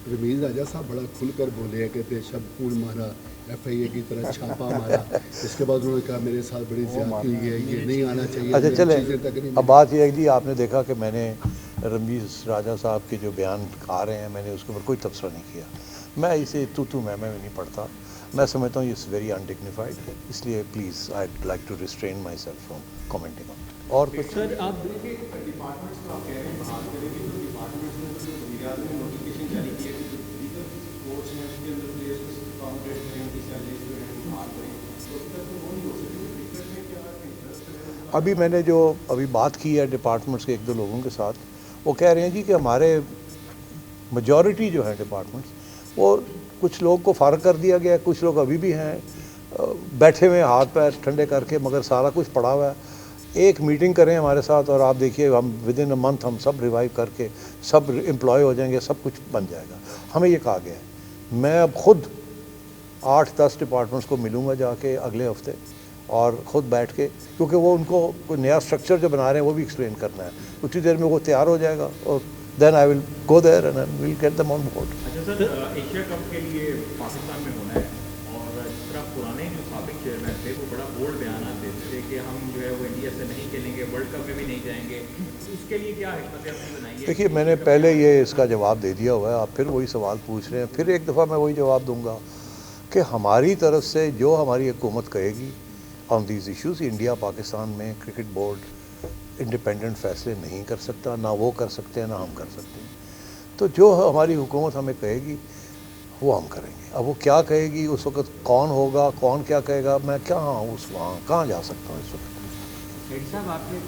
रमीज़ राजा साहब बड़ा खुल कर बोले हैं, कहते हैं शब खून मारा, FIA की तरह छापा मारा। इसके बाद उन्होंने कहा मेरे साथ बड़ी ज़्यादती है, ये नहीं आना चाहिए। अच्छा चले, चीज़ें तक नहीं अब बात यह है कि आपने देखा कि मैंने रमीज़ राजा साहब के जो बयान आ रहे हैं मैंने उसके ऊपर कोई तबसरा नहीं किया। मैं इसे तू मैं नहीं पढ़ता। मैं समझता हूँ इट्स वेरी अनडिग्निफाइड, इसलिए please I like to restrain myself from commenting on it. और कुछ सर आप डिपार्टमेंट्स का आप कह रहे हैं बात करेंगे तो डिपार्टमेंट्स ने जो वज़ीर आज़म ने नोटिफिकेशन जारी किया कि लीगल स्पोर्ट्स हैं उसके अंदर प्लेयर्स को अकोमोडेट करें, उनकी सैलरीज जो है बाहर करें, तो अभी तक तो वो नहीं हो सकती। क्रिकेट में क्या इंटरेस्ट है? अभी मैंने जो अभी बात की है डिपार्टमेंट्स के एक दो लोगों के साथ, वो कह रहे हैं जी कि हमारे मेजॉरिटी जो है डिपार्टमेंट्स वो कुछ लोग को फारग कर दिया गया है, कुछ लोग अभी भी हैं बैठे हुए हाथ पैर ठंडे करके, मगर सारा कुछ पड़ा हुआ है। एक मीटिंग करें हमारे साथ और आप देखिए हम विद इन अ मंथ हम सब रिवाइव करके सब एम्प्लॉय हो जाएंगे, सब कुछ बन जाएगा। हमें ये कहा गया है। मैं अब ख़ुद 8-10 डिपार्टमेंट्स को मिलूँगा जाके अगले हफ्ते और ख़ुद बैठ के, क्योंकि वो उनको कोई नया स्ट्रक्चर जो बना रहे हैं वो भी एक्सप्लेन करना है। उतनी देर में वो तैयार हो जाएगा और then I will go there and will get them on board. अच्छा सर, एशिया कप के लिए पाकिस्तान में होना है और जिस तरह पुराने जो साबिक चेयरमैन थे वो बड़ा बोल्ड बयान देते थे कि हम जो है वो इंडिया से नहीं खेलेंगे, वर्ल्ड कप में भी नहीं जाएंगे, उसके लिए क्या हिकमत अमली बनाई है? देखिए मैंने पहले ये इसका जवाब दे दिया हुआ है, आप फिर वही सवाल पूछ रहे हैं। फिर एक दफ़ा मैं वही जवाब दूंगा कि हमारी तरफ से जो हमारी हुकूमत कहेगी on these issues, India Pakistan में क्रिकेट बोर्ड इंडिपेंडेंट फ़ैसले नहीं कर सकता, ना वो कर सकते हैं ना हम कर सकते हैं। तो जो हमारी हुकूमत हमें कहेगी वो हम करेंगे। अब वो क्या कहेगी उस वक्त, कौन होगा, कौन क्या कहेगा, मैं क्या उस वहाँ कहाँ जा सकता हूँ इस वक्त। शेख साहब आपने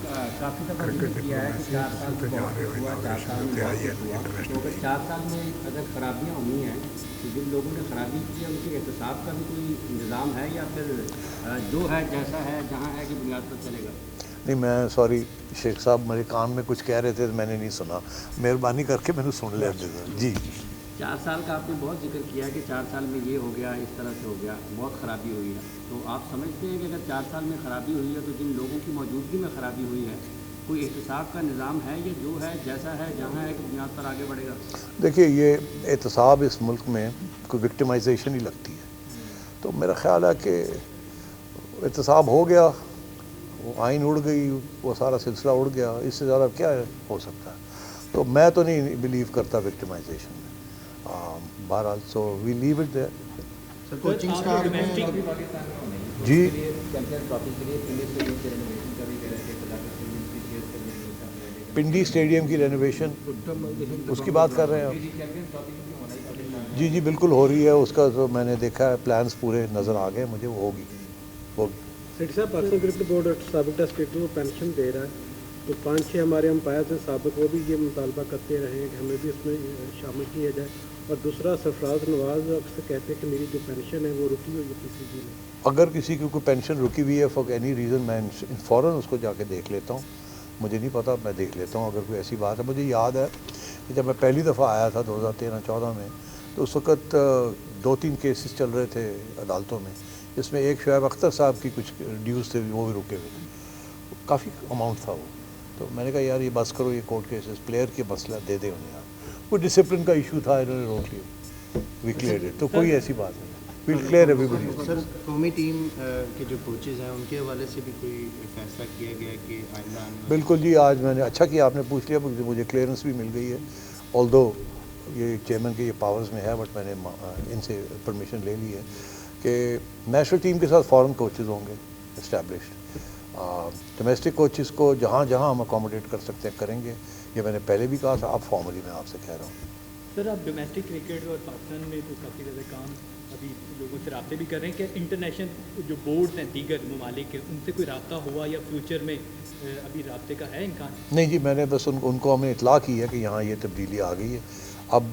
काफ़ी दफ़ा जिक्र किया है कि 4 साल में बहुत हुआ, 4 साल में बहुत हुआ, तो अगर 4 साल में अगर खराबियाँ हुई हैं तो जिन लोगों ने खराबी की है उनके एहतसाब का भी कोई इंतज़ाम है या फिर जो है जैसा है जहाँ है कि बुनियाद पर चलेगा? नहीं, मैं सॉरी शेख साहब, मेरे कान में कुछ कह रहे थे तो मैंने नहीं सुना, मेहरबानी करके मैंने सुन लिया जी। 4 साल का आपने बहुत जिक्र किया कि 4 साल में ये हो गया, इस तरह से हो गया, बहुत ख़राबी हुई है। तो आप समझते हैं कि अगर 4 साल में ख़राबी हुई है तो जिन लोगों की मौजूदगी में ख़राबी हुई है कोई एहतसाब का निज़ाम है, ये जो है जैसा है जहाँ है कि बुनियाद पर आगे बढ़ेगा? देखिए ये एहतसाब इस मुल्क में कोई विक्टिमाइजेशन ही लगती है, तो मेरा ख्याल है कि एहतसाब हो गया, वो आइन उड़ गई, वो सारा सिलसिला उड़ गया, इससे ज़्यादा क्या हो सकता है। तो मैं तो नहीं बिलीव करता विक्टिमाइजेशन में। बहरहाल so we leave it there. Sir coaching staff में जी चैंपियंस ट्रॉफी के लिए पिंडी स्टेडियम की रेनोवेशन का भी कह रहे थे, पिंडी स्टेडियम की रेनोवेशन उसकी बात कर रहे हैं आप? चैंपियंस ट्रॉफी की भी होना ही पाकिस्तान जी बिल्कुल हो रही है, उसका तो मैंने देखा है, प्लान्स पूरे नज़र आ गए मुझे, वो होगी। सेठ साहब, पाकिस्तान क्रिकेट बोर्ड साबिक टेस्ट क्रिकेटर को पेंशन दे रहा है, तो 5-6 हमारे अंपायर हैं साबिक, वो भी ये मुतालबा करते रहे हैं कि हमें भी इसमें शामिल किया जाए। और दूसरा सरफराज नवाज़ अक्सर कहते हैं कि मेरी जो पेंशन है वो रुकी हुई है PCB में। अगर किसी की कोई पेंशन रुकी हुई है फॉर एनी रीज़न, मैं फ़ौरन उसको जाके देख लेता हूँ, मुझे नहीं पता, मैं देख लेता हूँ अगर कोई ऐसी बात है। मुझे याद है कि जब मैं पहली दफ़ा आया था 2013-14 में, तो उस वक्त 2-3 केसेस चल रहे थे अदालतों में, जिसमें एक शुएब अख्तर साहब की कुछ ड्यूज़ थे वो भी रुके हुए थे, काफ़ी अमाउंट था वो। तो मैंने कहा यार ये बस करो, ये कोर्ट केसेस, प्लेयर के मसला दे दें उन्हें, यार कोई डिसिप्लिन का इशू था, इन्होंने रोक लिया, वी क्लियर इट। तो कोई ऐसी बात नहीं, विल क्लियर एवरीबॉडी। सर कौमी टीम के जो कोचेज़ हैं उनके हवाले से भी कोई फैसला किया गया है कि आइंदा? बिल्कुल जी, आज मैंने अच्छा किया आपने पूछ लिया, मुझे क्लियरेंस भी मिल गई है, ऑल्दो ये चेयरमैन के ये पावर्स में है, बट मैंने इनसे परमिशन ले ली है कि नेशनल टीम के साथ फॉरेन कोचेज़ होंगे इस्टेब्लिश्ड। डोमेस्टिक कोचेज़ को जहाँ जहाँ हम अकोमोडेट कर सकते हैं करेंगे, ये मैंने पहले भी कहा था, अब फॉर्मली मैं आपसे कह रहा हूँ। सर आप डोमेस्टिक क्रिकेट और पाकिस्तान में तो काफ़ी ज़्यादा काम अभी लोगों से रब्ते भी कर रहे हैं कि इंटरनेशनल जो बोर्ड्स हैं दीगर ममालिक के, उनसे कोई रब्ता हुआ या फ्यूचर में अभी रब्ते का है इम्कान? नहीं जी, मैंने बस उनको हमें इतला की है कि यहाँ ये तब्दीली आ गई है। अब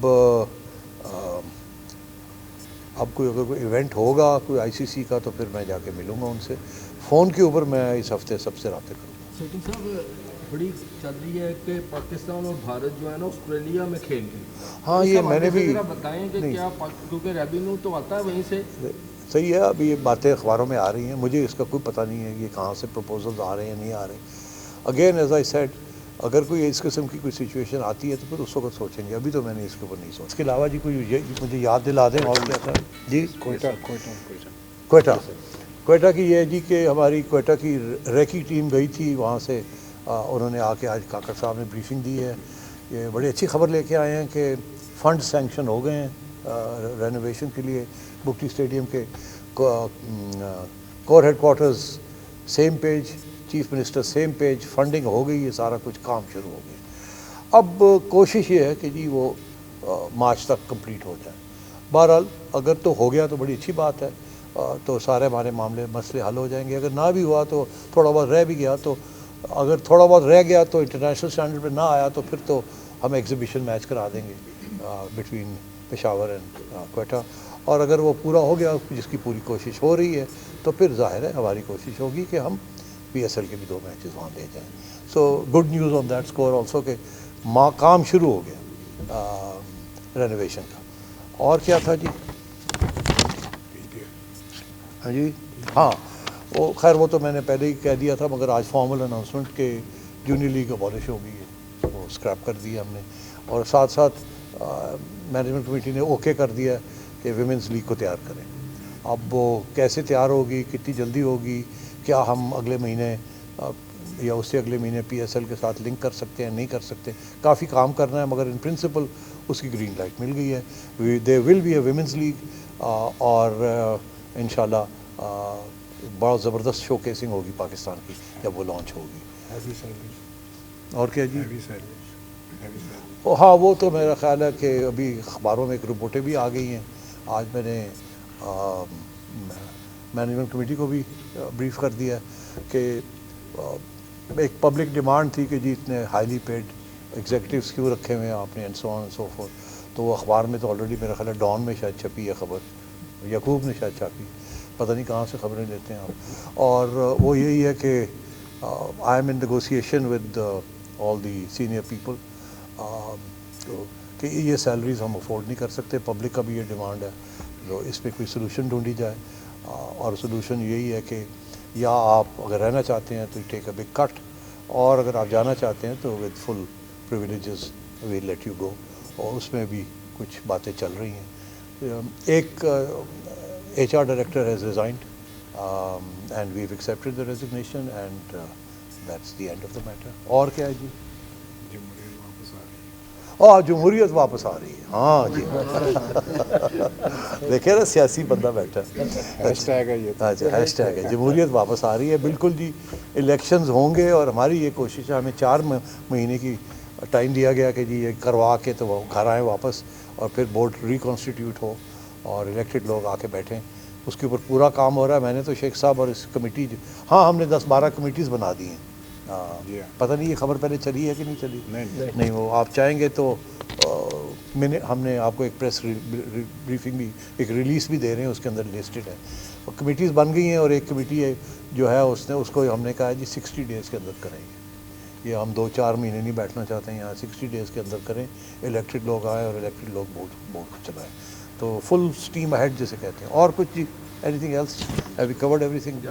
कोई अगर कोई इवेंट होगा कोई ICC का, तो फिर मैं जाके मिलूँगा उनसे, फ़ोन के ऊपर मैं इस हफ्ते सबसे रब्ते करूँगा। सेटिंग साहब, बड़ी चल रही है कि पाकिस्तान और भारत जो है ना ऑस्ट्रेलिया में खेल रहे हैं। हाँ ये मैंने भी बताएं कि क्या, क्योंकि रेवेन्यू तो आता है वहीं से। सही है, अभी ये बातें अखबारों में आ रही हैं, मुझे इसका कोई पता नहीं है ये कहाँ से प्रपोजल्स आ रहे हैं या नहीं आ रहे। अगेन एज आई सेड, اگر کوئی اس قسم کی کوئی سچویشن آتی ہے تو پھر اس وقت سوچیں گے. ابھی تو میں نے اس کے اوپر نہیں سوچا. اس کے علاوہ جی کوئی مجھے یاد دلا دیں اور کیا تھا جی. کوئٹہ کی یہ جی کہ ہماری کوئٹہ کی ریکی ٹیم گئی تھی وہاں سے. انہوں نے آ کے آج کاکڑ صاحب نے بریفنگ دی ہے. یہ بڑی اچھی خبر لے کے آئے ہیں کہ فنڈ سینکشن ہو گئے ہیں رینوویشن کے لیے. بگٹی اسٹیڈیم کے core headquarters same page, chief minister same page, funding ہو گئی ہے, سارا کچھ کام شروع ہو گیا. اب کوشش یہ ہے کہ جی وہ مارچ تک کمپلیٹ ہو جائے. بہرحال اگر تو ہو گیا تو بڑی اچھی بات ہے, تو سارے ہمارے مسئلے حل ہو جائیں گے. اگر نہ بھی ہوا تو تھوڑا بہت رہ بھی گیا, تو اگر تھوڑا بہت رہ گیا تو انٹرنیشنل اسٹینڈرڈ پہ نہ آیا تو پھر تو ہم ایگزیبیشن میچ کرا دیں گے بٹوین پشاور اینڈ کوئٹہ. اور اگر وہ پورا ہو گیا, جس کی پوری کوشش ہو رہی ہے, تو پھر ظاہر ہے ہماری کوشش ہوگی کہ ہم پی ایس ایل کے بھی 2 میچز وہاں لے جائیں. So good news on that score also کہ کام شروع ہو گیا رینوویشن کا. اور کیا تھا جی؟ ہاں جی, ہاں وہ خیر وہ تو میں نے پہلے ہی کہہ دیا تھا, مگر آج فارمل اناؤنسمنٹ کہ جونیئر لیگ ابالش ہو گئی ہے, وہ اسکریپ کر دیا ہم نے. اور ساتھ ساتھ مینجمنٹ کمیٹی نے اوکے کر دیا کہ ویمنز لیگ کو تیار کریں. اب وہ کیسے تیار ہوگی, کتنی جلدی ہوگی, کیا ہم اگلے مہینے یا اس سے اگلے مہینے پی ایس ایل کے ساتھ لنک کر سکتے ہیں, نہیں کر سکتے, کافی کام کرنا ہے. مگر ان پرنسپل اس کی گرین لائٹ مل گئی ہے. There will be a women's league, اور انشاءاللہ بڑا زبردست شو کیسنگ ہوگی پاکستان کی جب وہ لانچ ہوگی. اور کیا جی؟ ہاں وہ تو میرا خیال ہے کہ ابھی اخباروں میں ایک رپورٹیں بھی آ گئی ہیں. آج میں نے مینجمنٹ کمیٹی کو بھی بریف کر دیا کہ ایک پبلک ڈیمانڈ تھی کہ جی اتنے ہائیلی پیڈ ایگزیکٹوز کیوں رکھے ہوئے ہیں آپ نے, and so on and so forth. تو وہ اخبار میں تو آلریڈی میرا خیال ہے ڈان میں شاید چھپی ہے خبر, یعقوب نے شاید چھاپی, پتہ نہیں کہاں سے خبریں لیتے ہیں آپ. اور وہ یہی ہے کہ I am in negotiation with all the senior people کہ یہ سیلریز ہم افورڈ نہیں کر سکتے. پبلک کا بھی یہ ڈیمانڈ ہے, تو اس پہ کوئی سلوشن ڈھونڈی جائے. اور سلوشن یہی ہے کہ یا آپ اگر رہنا چاہتے ہیں تو ٹیک اے بگ کٹ, اور اگر آپ جانا چاہتے ہیں تو with full privileges we let you go. اور اس میں بھی کچھ باتیں چل رہی ہیں. ایک H R director has resigned and we've accepted the resignation, and that's the end of the matter. اور کیا ہے جی؟ جمہوریت واپس آ رہی ہے. ہاں جی دیکھیں نا, سیاسی بندہ بیٹھا ہے, ہیش ٹیگ ہے یہ. اچھا ہیش ٹیگ ہے, جمہوریت واپس آ رہی ہے. بالکل جی, الیکشنز ہوں گے, اور ہماری یہ کوشش ہے, ہمیں 4 مہینے کی ٹائم دیا گیا کہ جی یہ کروا کے تو وہ گھر آئیں واپس, اور پھر بورڈ ریکانسٹیٹیوٹ ہو اور الیکٹڈ لوگ آ کے بیٹھیں. اس کے اوپر پورا کام ہو رہا ہے. میں نے تو شیخ صاحب اور اس کمیٹی, ہاں ہم نے 10-12 کمیٹیز بنا دی ہیں. پتہ نہیں یہ خبر پہلے چلی ہے کہ نہیں چلی. نہیں وہ آپ چاہیں گے تو ہم نے آپ کو ایک پریس بریفنگ بھی, ایک ریلیز بھی دے رہے ہیں, اس کے اندر لسٹڈ ہے. کمیٹیز بن گئی ہیں, اور ایک کمیٹی ہے جو ہے اس کو ہم نے کہا ہے جی 60 ڈیز کے اندر کریں گے. یہ ہم 2-4 مہینے نہیں بیٹھنا چاہتے ہیں یہاں, 60 ڈیز کے اندر کریں, الیکٹڈ لوگ آئیں اور الیکٹڈ لوگ بورڈ چلائیں. تو فل اسٹیم اہیڈ جسے کہتے ہیں. اور کچھ جی, anything else? Have we covered every thing?